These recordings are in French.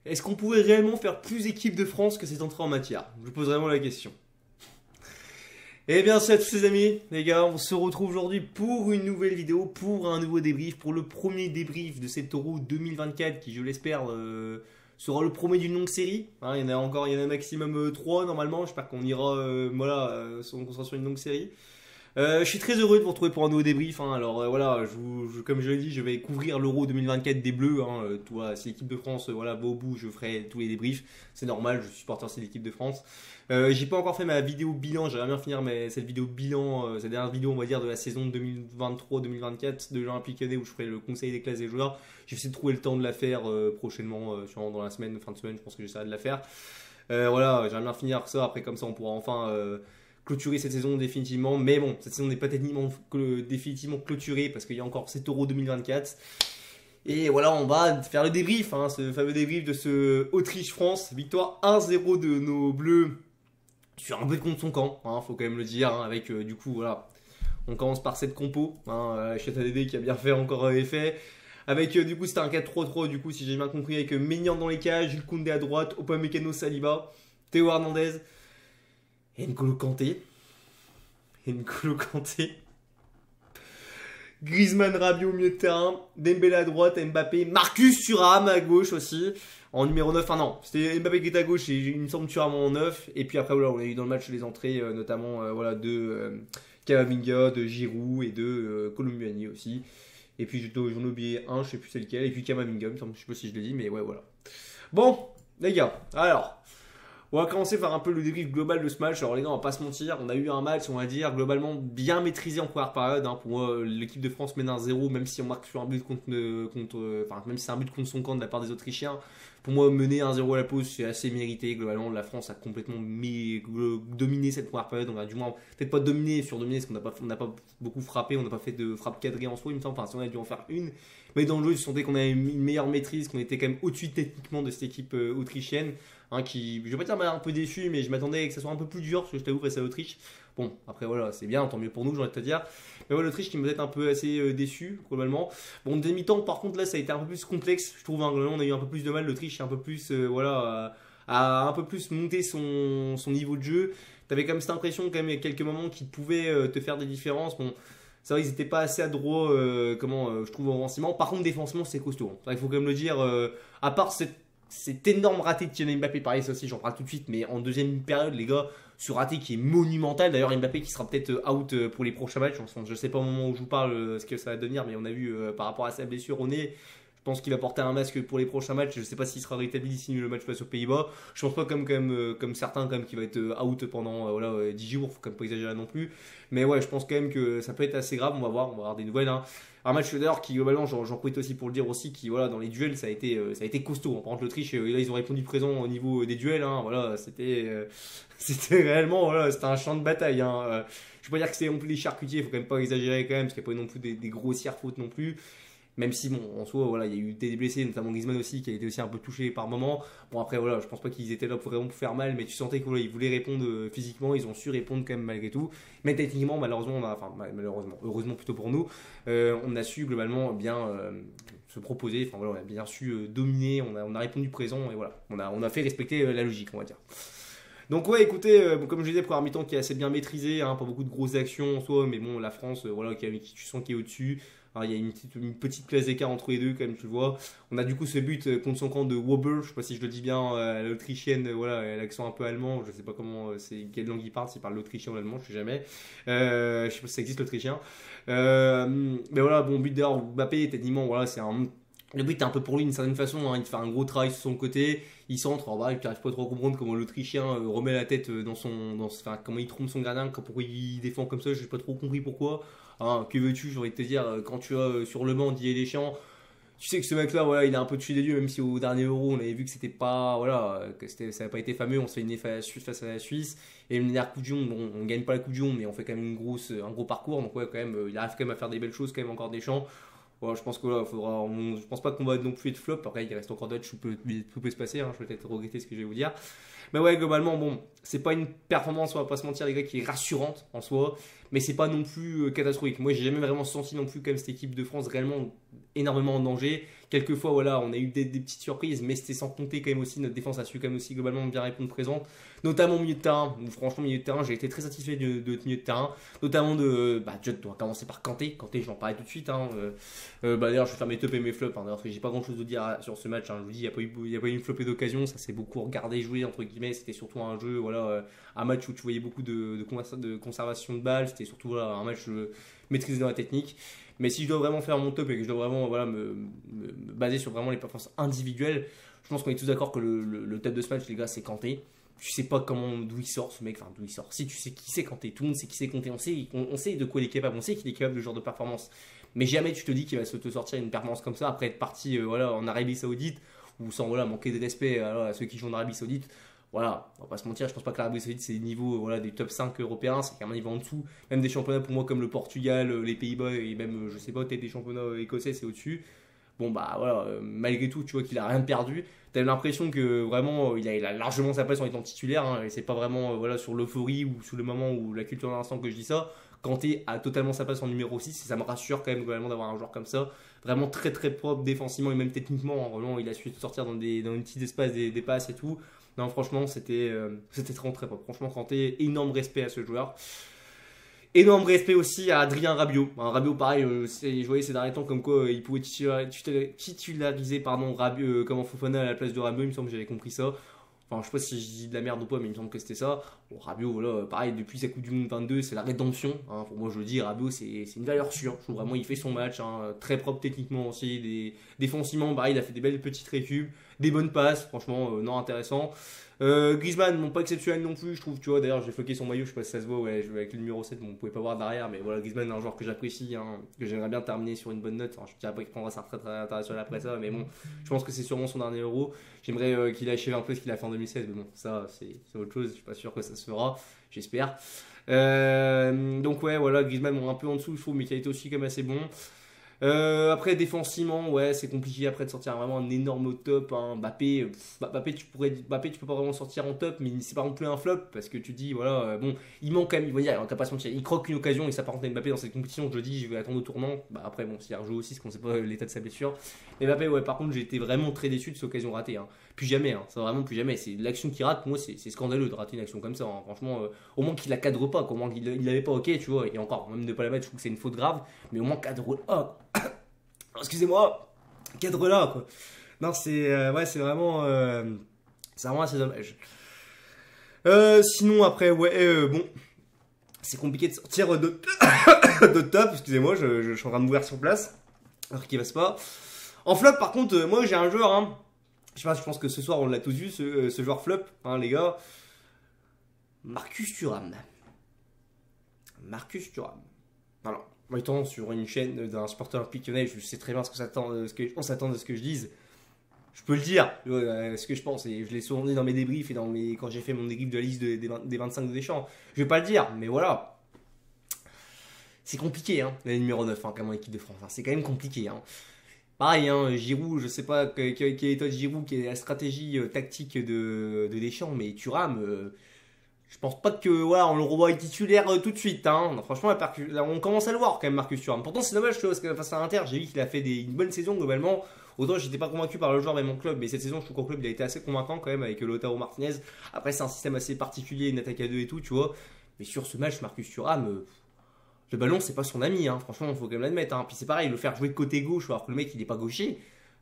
est-ce qu'on pouvait réellement faire plus équipe de France que cette entrée en matière? Je pose vraiment la question. Eh bien, salut à tous les amis, les gars, on se retrouve aujourd'hui pour une nouvelle vidéo, pour un nouveau débrief, pour le premier débrief de cet Euro 2024 qui, je l'espère, sera le premier d'une longue série. Hein, il y en a un maximum 3 normalement, j'espère qu'on ira, on sera sur une longue série. Je suis très heureux de vous retrouver pour un nouveau débrief. Hein. Alors voilà, comme je l'ai dit, je vais couvrir l'Euro 2024 des Bleus. Hein. Si l'équipe de France va au bout, je ferai tous les débriefs. C'est normal, je suis supporter aussi de l'équipe de France. J'ai pas encore fait ma vidéo bilan. J'aimerais bien finir cette vidéo bilan, cette dernière vidéo, on va dire, de la saison 2023-2024 de l'Olympique Lyonnais où je ferai le conseil des classes des joueurs. J'ai essayé de trouver le temps de la faire prochainement, sûrement dans la semaine, fin de semaine. Je pense que j'essaierai de la faire. Voilà, j'aimerais bien finir ça. Après, comme ça, on pourra enfin clôturer cette saison définitivement, mais bon, cette saison n'est pas définitivement clôturée parce qu'il y a encore cet Euro 2024. Et voilà, on va faire le débrief, hein, ce fameux débrief de ce Autriche-France, victoire 1-0 de nos Bleus sur un peu contre son camp, hein, faut quand même le dire, hein, avec du coup, voilà, on commence par cette compo, hein, Chata qui a bien fait encore effet. Avec du coup c'était un 4-3-3 du coup si j'ai bien compris avec Maignan dans les cages, Jules Koundé à droite, Upamecano, Saliba, Théo Hernandez. N'Golo Kanté, Griezmann, Rabiot au milieu de terrain, Dembélé à droite, Mbappé, Marcus Thuram à gauche aussi, en numéro 9, enfin non, c'était Mbappé qui était à gauche et il me semble Thuram en 9, et puis après voilà, on a eu dans le match les entrées, notamment de Camavinga, de Giroud et de Colomboigny aussi, et puis j'en ai oublié un, je sais plus c'est lequel, et puis Camavinga, je sais pas si je l'ai dit, mais ouais voilà. Bon, les gars, alors... on va commencer par un peu le débrief global de ce match. Alors les gars, on va pas se mentir, on a eu un match, on va dire, globalement bien maîtrisé en première période. Hein. Pour moi, l'équipe de France mène 1-0, même si on marque sur un but même si c'est un but contre son camp de la part des Autrichiens. Pour moi, mener 1-0 à la pause, c'est assez mérité. Globalement, la France a complètement dominé cette première période. On va du moins, peut-être pas dominé, surdominé, parce qu'on n'a pas beaucoup frappé, on n'a pas fait de frappe cadrée en soi, il me semble. Enfin, si on a dû en faire une. Mais dans le jeu, je sentais qu'on avait une meilleure maîtrise, qu'on était quand même au-dessus techniquement de cette équipe autrichienne. Hein, qui, je vais pas dire un peu déçu, mais je m'attendais que ça soit un peu plus dur, parce que je t'avoue, face à l'Autriche. Bon, après voilà, c'est bien, tant mieux pour nous, j'ai envie de te dire. Mais voilà, l'Autriche qui me peut-être un peu assez déçu, globalement. Bon, dès mi-temps, par contre, là, ça a été un peu plus complexe, je trouve. Hein, globalement, on a eu un peu plus de mal. L'Autriche est un peu plus, a un peu plus monté son niveau de jeu. T'avais quand même cette impression, quand même, il y a quelques moments qui pouvaient te faire des différences. Bon, c'est vrai qu'ils n'étaient pas assez adroits, je trouve, au renseignement. Par contre, défensivement, c'est costaud. Hein. Il faut quand même le dire, à part cet énorme raté de Kylian Mbappé, pareil, ça aussi, j'en parle tout de suite, mais en deuxième période, les gars, ce raté qui est monumental. D'ailleurs, Mbappé qui sera peut-être out pour les prochains matchs. Je ne sais pas au moment où je vous parle ce que ça va devenir, mais on a vu par rapport à sa blessure au nez. Je pense qu'il va porter un masque pour les prochains matchs. Je ne sais pas s'il sera rétabli d'ici le match face aux Pays-Bas. Je pense pas comme certains quand même, qui va être out pendant 10 jours. Faut quand même pas exagérer non plus. Mais ouais, je pense quand même que ça peut être assez grave. On va voir des nouvelles. Hein. Un match d'ailleurs qui globalement, j'en profite aussi pour le dire aussi, qui voilà dans les duels ça a été costaud. Par contre l'Autriche, là ils ont répondu présent au niveau des duels. Hein. Voilà, c'était réellement c'était un champ de bataille. Hein. Je vais pas dire que c'est non plus les charcutiers. Faut quand même pas exagérer quand même, parce qu'il n'y a pas eu non plus des grossières fautes non plus. Même si, bon, en soi, voilà, il y a eu des blessés, notamment Griezmann aussi, qui a été aussi un peu touché par moment. Bon, après, voilà, je pense pas qu'ils étaient là pour vraiment faire mal, mais tu sentais qu'ils voulaient répondre physiquement, ils ont su répondre quand même malgré tout. Mais techniquement, malheureusement, heureusement plutôt pour nous, on a su globalement bien se proposer, enfin voilà, on a bien su dominer, on a répondu présent, et voilà, on a fait respecter la logique, on va dire. Donc ouais, écoutez, comme je disais, première mi-temps qui est assez bien maîtrisé, hein, pas beaucoup de grosses actions en soi, mais bon, la France, voilà, qui tu sens qui est au-dessus. Alors, il y a une petite classe d'écart entre les deux, comme tu le vois. On a du coup ce but contre son camp de Wöber, je sais pas si je le dis bien, l'autrichienne, voilà, l'accent un peu allemand, je sais pas c'est quelle langue il parle, s'il parle l'autrichien ou l'allemand, je sais jamais. Je sais pas si ça existe l'autrichien. Mais voilà, bon, but d'ailleurs, Mbappé, techniquement, voilà, le but est un peu pour lui d'une certaine façon, hein, il fait un gros travail sur son côté, il centre, il n'arrive pas trop à comprendre comment l'Autrichien remet la tête enfin, comment il trompe son gardien, pourquoi il défend comme ça, je n'ai pas trop compris pourquoi. Hein, que veux-tu, j'ai envie de te dire, quand tu as sur le banc Didier Deschamps, tu sais que ce mec-là, voilà, il est un peu dessus des dieux, même si au dernier Euro, on avait vu que c'était pas, voilà, ça n'avait pas été fameux, on se fait une face à la Suisse, et une dernière Coupe du Monde, bon, on gagne pas la Coupe du Monde, mais on fait quand même un gros parcours, donc ouais, quand même, il arrive quand même à faire des belles choses, quand même encore Deschamps. Voilà, je pense que là, je pense pas qu'on va non plus être flop. Après, il reste encore d'autres, tout peut se passer. Hein, je vais peut-être regretter ce que je vais vous dire. Mais ouais, globalement, bon, c'est pas une performance, on va pas se mentir, les gars, qui est rassurante en soi, mais c'est pas non plus catastrophique. Moi, j'ai jamais vraiment senti non plus, comme cette équipe de France, réellement énormément en danger, quelques fois, voilà, on a eu des petites surprises, mais c'était sans compter quand même aussi, notre défense a su quand même aussi globalement bien répondre présente, notamment au milieu de terrain, où franchement, milieu de terrain, j'ai été très satisfait de notre milieu de terrain, notamment déjà, on va commencer par Kanté, je vais en parler tout de suite, hein, d'ailleurs, je vais faire mes tops et mes flops, hein, d'ailleurs, parce que j'ai pas grand chose à dire sur ce match, hein, je vous dis, il n'y a pas eu une flopée d'occasion, ça s'est beaucoup regardé jouer, entre guillemets, c'était surtout un jeu, voilà, un match où tu voyais beaucoup de conservation de balles, c'était surtout voilà, un match maîtrisé dans la technique. Mais si je dois vraiment faire mon top et que je dois vraiment voilà, me baser sur vraiment les performances individuelles, je pense qu'on est tous d'accord que le top de ce match, les gars, c'est Kanté. Tu sais pas d'où il sort ce mec, enfin d'où il sort. Si tu sais qui c'est Kanté, tout le monde sait qui c'est Kanté, on sait de quoi il est capable, on sait qu'il est capable de ce genre de performance. Mais jamais tu te dis qu'il va te sortir une performance comme ça après être parti voilà, en Arabie Saoudite ou sans voilà, manquer de respect à ceux qui jouent en Arabie Saoudite. Voilà, on va pas se mentir, je pense pas que l'Arabie Saoudite c'est le niveau voilà, des top 5 européens, c'est quand même un niveau en dessous. Même des championnats pour moi comme le Portugal, les Pays-Bas et même, je sais pas, peut-être des championnats écossais c'est au-dessus. Bon bah voilà, malgré tout, tu vois qu'il a rien perdu. T'as l'impression que vraiment il a largement sa place en étant titulaire, hein, et c'est pas vraiment voilà, sur l'euphorie ou sur le moment où la culture de l'instant que je dis ça. Kanté a totalement sa place en numéro 6 et ça me rassure quand même globalement d'avoir un joueur comme ça. Vraiment très très propre défensivement et même techniquement. Hein, vraiment, il a su sortir dans des petits espaces des passes et tout. Non, franchement, c'était très très propre. Franchement, Kanté, énorme respect à ce joueur. Énorme respect aussi à Adrien Rabiot. Rabiot, pareil, je voyais ces derniers temps comme quoi il pouvait titulariser Rabiot, comment Fofana à la place de Rabiot. Il me semble que j'avais compris ça. Enfin, je sais pas si je dis de la merde ou pas, mais il me semble que c'était ça. Bon, Rabiot, voilà, pareil, depuis sa Coupe du Monde 22, c'est la rédemption. Hein. Pour moi, je le dis, Rabiot, c'est une valeur sûre. Je trouve vraiment, il fait son match, hein, très propre techniquement aussi. Défensivement, pareil, il a fait des belles petites récupes, des bonnes passes, franchement, non intéressant. Griezmann, non pas exceptionnel non plus, je trouve, tu vois. D'ailleurs, j'ai floqué son maillot, je sais pas si ça se voit, ouais, avec le numéro 7, bon, vous pouvez pas voir derrière, mais voilà, Griezmann, un joueur que j'apprécie, hein, que j'aimerais bien terminer sur une bonne note. Enfin, je dirais pas qu'il prendra sa retraite internationale après ça, mais bon, je pense que c'est sûrement son dernier euro. J'aimerais qu'il achève un peu ce qu'il a fait en 2016, mais bon, ça, c'est autre chose, je suis pas sûr que ça se fera, j'espère. Donc, ouais, voilà, Griezmann, un peu en dessous, je trouve, mais qui a été aussi quand même assez bon. Après défensivement, ouais, c'est compliqué après de sortir vraiment un énorme top. Hein. Mbappé, tu peux pas vraiment sortir en top, mais c'est pas non plus un flop parce que tu dis voilà, bon, il manque quand même, il va dire, on va pas se mentir, il croque une occasion et ça part Mbappé dans cette compétition. Je le dis, je vais attendre au tournant. Bah après bon, s'il y a un jeu aussi, parce qu'on sait pas l'état de sa blessure. Mais Mbappé, ouais, par contre, j'ai été vraiment très déçu de cette occasion ratée. Hein. Plus jamais, hein, ça vraiment plus jamais. C'est l'action qui rate, pour moi, c'est scandaleux de rater une action comme ça. Hein. Franchement, au moins qu'il la cadre pas, au moins qu'il l'avait pas, ok, tu vois. Et encore, même ne pas la mettre, je trouve que c'est une faute grave, mais au moins cadre pas. Excusez-moi, cadre là quoi. Non, ouais, c'est vraiment assez dommage. Sinon après ouais bon, c'est compliqué de sortir de top. Excusez-moi, je suis en train de m'ouvrir sur place. Alors qu'il passe pas. En flop par contre, moi j'ai un joueur. Hein, je sais pas, je pense que ce soir on l'a tous vu ce joueur flop, hein, les gars. Marcus Thuram. Marcus Thuram. Alors. En étant sur une chaîne d'un supporter olympique lyonnais, je sais très bien on s'attend de ce que je dise. Je peux le dire, ce que je pense, et je l'ai souvent dit dans mes débriefs et quand j'ai fait mon débrief de la liste des 25 de Deschamps. Je vais pas le dire, mais voilà. C'est compliqué, hein, la numéro 9, hein, comme en équipe de France. Hein, c'est quand même compliqué. Hein. Pareil, hein, Giroud, je sais pas quelle est toi de Giroud, quelle est la stratégie tactique de Deschamps, mais Thuram. Je pense pas que voilà, on le revoit titulaire tout de suite. Hein. Non, franchement, là, on commence à le voir quand même, Marcus Thuram. Pourtant, c'est dommage parce que face à l'Inter, j'ai vu qu'il a fait une bonne saison globalement. Autant, j'étais pas convaincu par le joueur et mon club, mais cette saison, je trouve qu'en club, il a été assez convaincant quand même avec Lautaro Martinez. Après, c'est un système assez particulier, une attaque à deux et tout, tu vois. Mais sur ce match, Marcus Thuram, le ballon, c'est pas son ami. Hein. Franchement, il faut quand même l'admettre. Hein. Puis c'est pareil, le faire jouer de côté gauche alors que le mec, il est pas gaucher.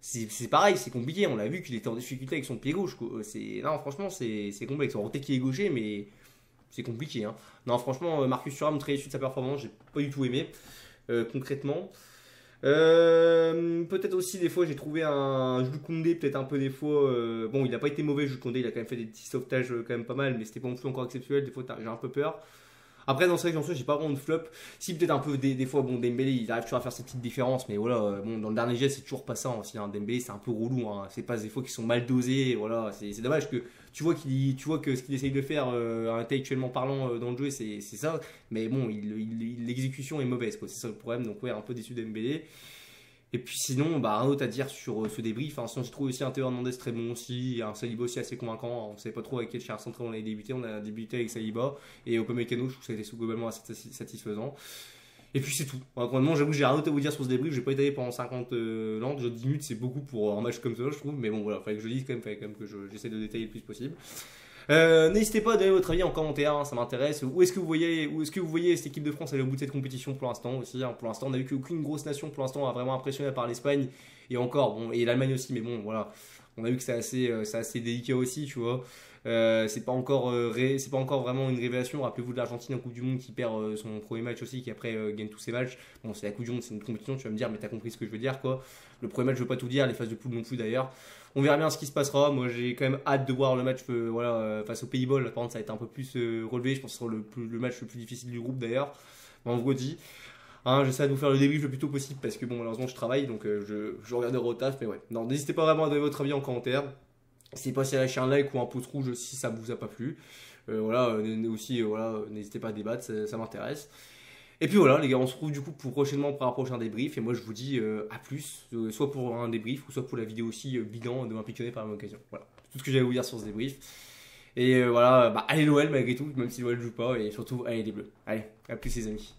C'est pareil, c'est compliqué. On l'a vu qu'il était en difficulté avec son pied gauche. Non, franchement, c'est complexe. On roté qu'il est gaucher, mais. C'est compliqué. Hein. Non, franchement, Marcus Thuram, très déçu de sa performance. J'ai pas du tout aimé, concrètement. Peut-être aussi, des fois, j'ai trouvé un Jules Koundé, peut-être un peu des fois. Bon, il n'a pas été mauvais, Jules Koundé. Il a quand même fait des petits sauvetages quand même pas mal, mais c'était pas non plus encore exceptionnel. Des fois, j'ai un peu peur. Après, dans cette sélection, j'ai pas vraiment de flop. Si, peut-être un peu des fois, bon, Dembélé, il arrive toujours à faire ses petites différences, mais voilà, bon, dans le dernier geste, c'est toujours pas ça. Aussi, hein. Dembélé, c'est un peu relou. Hein. C'est pas des fois qui sont mal dosés. Voilà, c'est dommage que tu vois que ce qu'il essaye de faire intellectuellement parlant dans le jeu, c'est ça. Mais bon, l'exécution est mauvaise, quoi. C'est ça le problème. Donc, ouais, un peu déçu de Dembélé. Et puis sinon, bah, rien d'autre à dire sur ce débrief. Hein. Sinon, j'ai trouvé aussi un Théo Hernandez très bon aussi, un Saliba aussi assez convaincant. On ne savait pas trop avec quel char central on avait débuté. On a débuté avec Saliba et Upamecano, je trouve que ça a été globalement assez satisfaisant. Et puis c'est tout. Vraiment, j'avoue que j'ai rien d'autre à vous dire sur ce débrief. J'ai pas étalé pendant 50 langues. 10 minutes, c'est beaucoup pour un match comme ça, je trouve. Mais bon, voilà, fallait que je le dise quand même, fallait quand même que j'essaie de détailler le plus possible. N'hésitez pas à donner votre avis en commentaire, hein, ça m'intéresse. Où est-ce que vous voyez cette équipe de France aller au bout de cette compétition pour l'instant aussi, hein. Pour l'instant, on n'a vu qu'aucune grosse nation pour l'instant a vraiment impressionné à part l'Espagne et encore, bon, et l'Allemagne aussi, mais bon, voilà. On a vu que c'est assez délicat aussi, tu vois. C'est pas encore vraiment une révélation. Rappelez-vous de l'Argentine en Coupe du Monde qui perd son premier match aussi, qui après gagne tous ses matchs. Bon, c'est la Coupe du Monde, c'est une compétition, tu vas me dire, mais t'as compris ce que je veux dire, quoi. Le premier match, je veux pas tout dire, les phases de poule non plus d'ailleurs. On verra bien ce qui se passera. Moi, j'ai quand même hâte de voir le match face aux Pays-Bas. Par contre, ça va être un peu plus relevé. Je pense que ce sera le match le plus difficile du groupe d'ailleurs, vendredi. Hein, j'essaie de vous faire le débrief le plus tôt possible parce que bon, malheureusement, je travaille donc je regarderai au taf. Mais ouais, non, n'hésitez pas vraiment à donner votre avis en commentaire. N'hésitez pas à lâcher un like ou un pouce rouge si ça vous a pas plu. N'hésitez pas à débattre, ça m'intéresse. Et puis voilà, les gars, on se retrouve du coup prochainement pour un prochain débrief. Et moi, je vous dis à plus, soit pour un débrief ou soit pour la vidéo aussi bilan de l'Olympique Lyonnais par la même occasion. Voilà, c'est tout ce que j'avais à vous dire sur ce débrief. Et allez l'OL malgré tout, même si l'OL joue pas. Et surtout, allez les Bleus. Allez, à plus les amis.